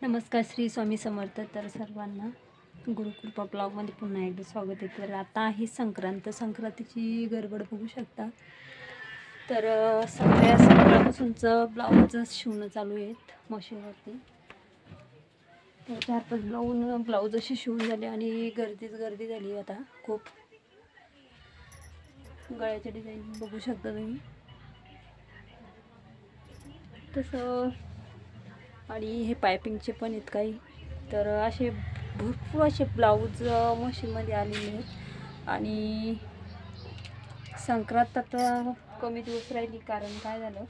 नमस्कार, श्री स्वामी समर्थ. तर सर्वांना गुरुकृपा ब्लॉगमध्ये पुन्हा एकदा स्वागत आहे. तर आता आहे संक्रांतीची गडबड बघू शकता. तर सकाळपासूनचं ब्लाऊज शिवणं चालू आहेत मशीनवरती. तर 4-5 ब्लाऊज असे शिवून झाले आणि गर्दी झाली आता खूप. गळ्याचे डिझाईन बघू शकता तुम्ही तसं. आणि हे पायपिंगचे पण आहेत काही. तर असे भरपूर असे ब्लाऊज मशीनमध्ये आलेले आहेत. आणि संक्रांत आता कमी दिवस राहिली, कारण काय झालं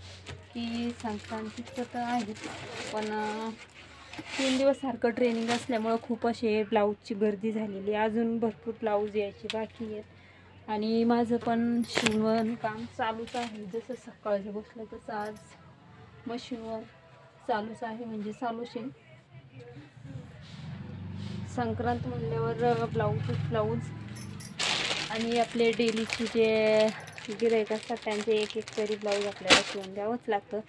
की संक्रांतीचं तर आहे पण 3 दिवस सारखं ट्रेनिंग असल्यामुळं खूप असे ब्लाऊजची गर्दी झालेली. अजून भरपूर ब्लाऊज यायचे बाकी आहेत आणि माझं पण शिवण काम चालूच आहे. जसं सकाळचं बसलं तसं आज मशीनवर चालूच आहे, म्हणजे चालूच आहे. संक्रांत म्हणल्यावर ब्लाऊज आणि आपले डेलीचे जे गिऱ्हाईक असतात त्यांचे एक तरी ब्लाऊज आपल्याला शिवून द्यावंच लागतं.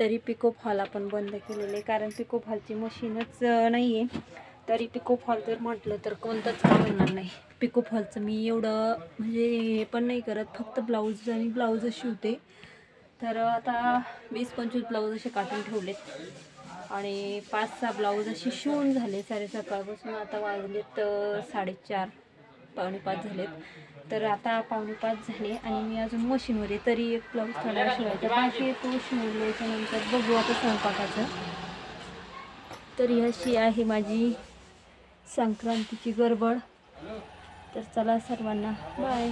तरी पिको फॉल आपण बंद केलेले, कारण पिको फॉलची मशीनच नाही आहे. तरी पिको फॉल जर म्हटलं तर कोणतंच काम होणार नाही. पिको फॉलचं मी एवढं म्हणजे हे पण नाही करत, फक्त ब्लाऊज आणि ब्लाऊजच शिवते. तर आता 20-25 ब्लाऊज असे काढून ठेवलेत आणि 5-6 ब्लाऊज असे शिवून झाले सारे सकाळपासून. आता वाजलेत 4:30 पावणे 5 झालेत. तर आता 4:45 झाले आणि मी अजून मशीनवर आहे. तरी एक ब्लाऊज थोडा शिवायचा बाकी आहे, तो शिवल्याच्या नंतर बघू आता स्वयंपाकाचं. तर अशी आहे माझी संक्रांतीची गडबड. तर चला सर्वांना बाय.